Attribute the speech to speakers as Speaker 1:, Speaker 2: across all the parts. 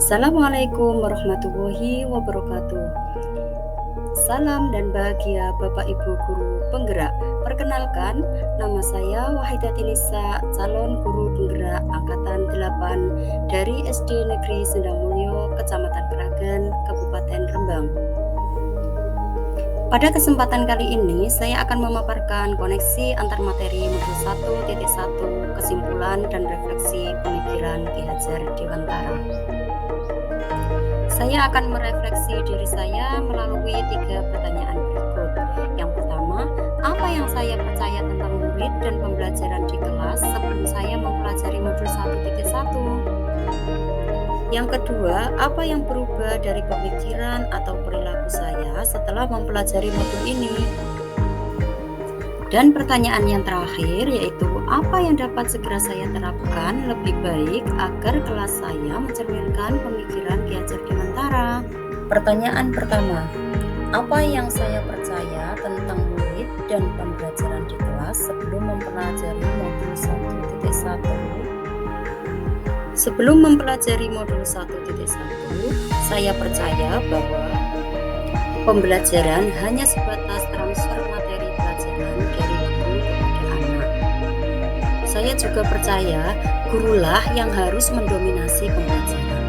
Speaker 1: Assalamualaikum warahmatullahi wabarakatuh. Salam dan bahagia Bapak Ibu Guru Penggerak. Perkenalkan, nama saya Wahidati Nisa, calon guru penggerak angkatan 8 dari SD Negeri Sendang Mulyo, Kecamatan Kragen, Kabupaten Rembang. Pada kesempatan kali ini, saya akan memaparkan koneksi antar materi modul 1.1, kesimpulan dan refleksi pemikiran Ki Hajar Dewantara. Saya akan merefleksi diri saya melalui 3 pertanyaan berikut. Yang pertama, apa yang saya percaya tentang murid dan pembelajaran di kelas sebelum saya mempelajari modul 1.1? Yang kedua, apa yang berubah dari pemikiran atau perilaku saya setelah mempelajari modul ini? Dan pertanyaan yang terakhir yaitu apa yang dapat segera saya terapkan lebih baik agar kelas saya mencerminkan pemikiran Ki Hajar Dewantara. Pertanyaan pertama, apa yang saya percaya tentang murid dan pembelajaran di kelas sebelum mempelajari modul 1.1? Sebelum mempelajari modul 1.1, saya percaya bahwa pembelajaran hanya sebatas transfer materi pelajaran dari guru kepada anak. Saya juga percaya gurulah yang harus mendominasi pembelajaran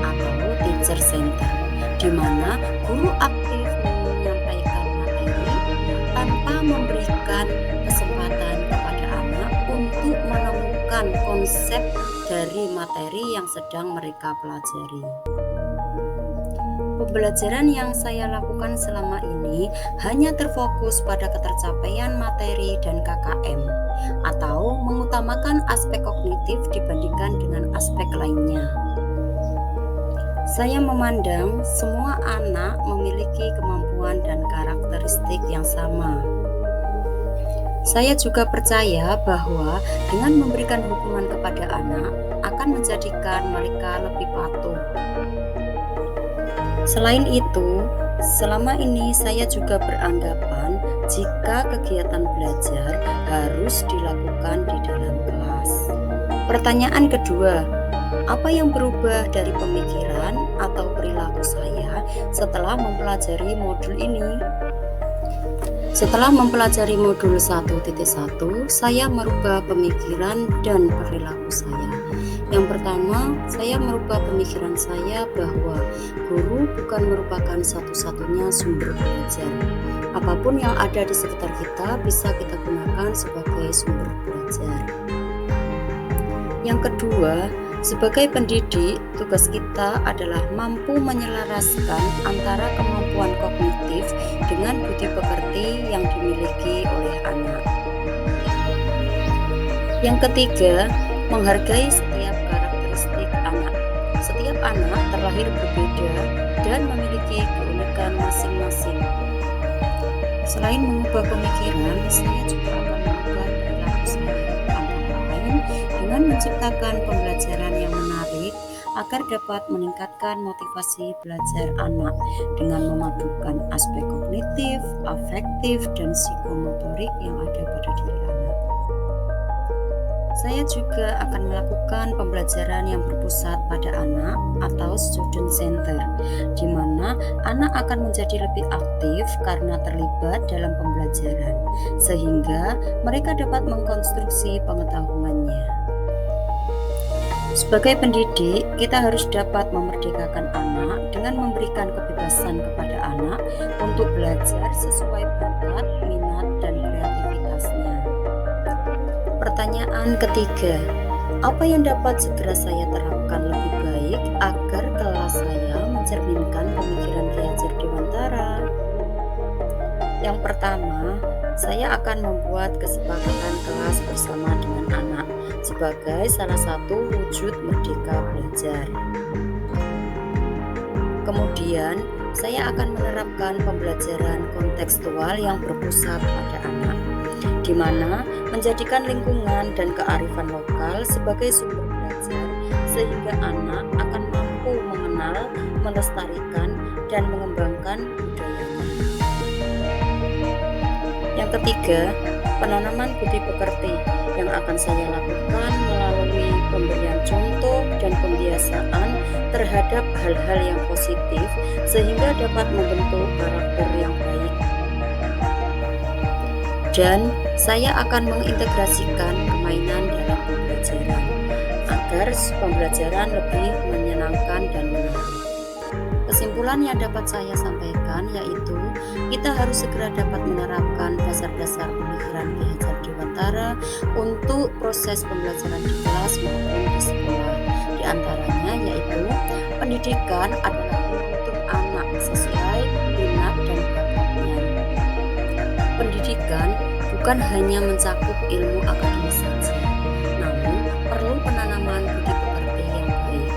Speaker 1: atau teacher center, di mana guru aktif menyampaikan materi tanpa memberikan kesempatan kepada anak untuk menemukan konsep dari materi yang sedang mereka pelajari. Pembelajaran yang saya lakukan selama ini hanya terfokus pada ketercapaian materi dan KKM, atau mengutamakan aspek kognitif dibandingkan dengan aspek lainnya. Saya memandang semua anak memiliki kemampuan dan karakteristik yang sama. Saya juga percaya bahwa dengan memberikan hukuman kepada anak akan menjadikan mereka lebih patuh. Selain itu, selama ini saya juga beranggapan jika kegiatan belajar harus dilakukan di dalam kelas. Pertanyaan kedua, apa yang berubah dari pemikiran atau perilaku saya setelah mempelajari modul ini? Setelah mempelajari modul 1.1, saya merubah pemikiran dan perilaku saya. Yang pertama, saya merubah pemikiran saya bahwa guru bukan merupakan satu-satunya sumber belajar. Apapun yang ada di sekitar kita bisa kita gunakan sebagai sumber belajar. Yang kedua, sebagai pendidik, tugas kita adalah mampu menyelaraskan antara kemampuan kognitif dengan budi pekerti yang dimiliki oleh anak. Yang ketiga, menghargai setiap karakteristik anak. Setiap anak terlahir berbeda dan memiliki keunikan masing-masing. Selain mengubah pemikiran, saya juga akan mengubah perilaku saya, antara lain dengan menciptakan pembelajaran yang menarik agar dapat meningkatkan motivasi belajar anak dengan memadukan aspek kognitif, afektif, dan psikomotorik yang ada pada diri anak. Saya juga akan melakukan pembelajaran yang berpusat pada anak atau student center, di mana anak akan menjadi lebih aktif karena terlibat dalam pembelajaran, sehingga mereka dapat mengkonstruksi pengetahuannya. Sebagai pendidik, kita harus dapat memerdekakan anak dengan memberikan kebebasan kepada anak untuk belajar sesuai bakat, minat, dan kreativitasnya. Pertanyaan ketiga, apa yang dapat segera saya terapkan lebih baik agar kelas saya mencerminkan pemikiran Ki Hajar Dewantara? Yang pertama, saya akan membuat kesepakatan kelas bersama dengan anak sebagai salah satu wujud merdeka belajar. Kemudian, saya akan menerapkan pembelajaran kontekstual yang berpusat pada anak, di mana menjadikan lingkungan dan kearifan lokal sebagai sumber belajar sehingga anak akan mampu mengenal, melestarikan, dan mengembangkan budayanya. Yang ketiga, penanaman budi pekerti yang akan saya lakukan melalui pemberian contoh dan pembiasaan terhadap terhadap hal-hal yang positif sehingga dapat membentuk karakter yang baik. Dan saya akan mengintegrasikan permainan dalam pembelajaran agar pembelajaran lebih menyenangkan dan menarik. Kesimpulan yang dapat saya sampaikan yaitu kita harus segera dapat menerapkan dasar-dasar pemikiran Ki Hajar Dewantara untuk proses pembelajaran di kelas maupun di sekolah. Di antaranya yaitu pendidikan adalah menuntut anak sesuai minat dan bakatnya. Pendidikan bukan hanya mencakup ilmu akademis saja, namun perlu penanaman budi pekerti yang baik.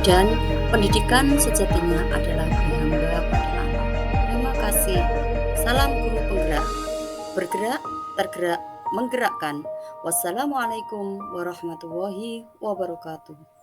Speaker 1: Dan pendidikan sejatinya adalah berhamba pada anak. Terima kasih. Salam guru penggerak. Bergerak, tergerak, menggerakkan. Wassalamualaikum warahmatullahi wabarakatuh.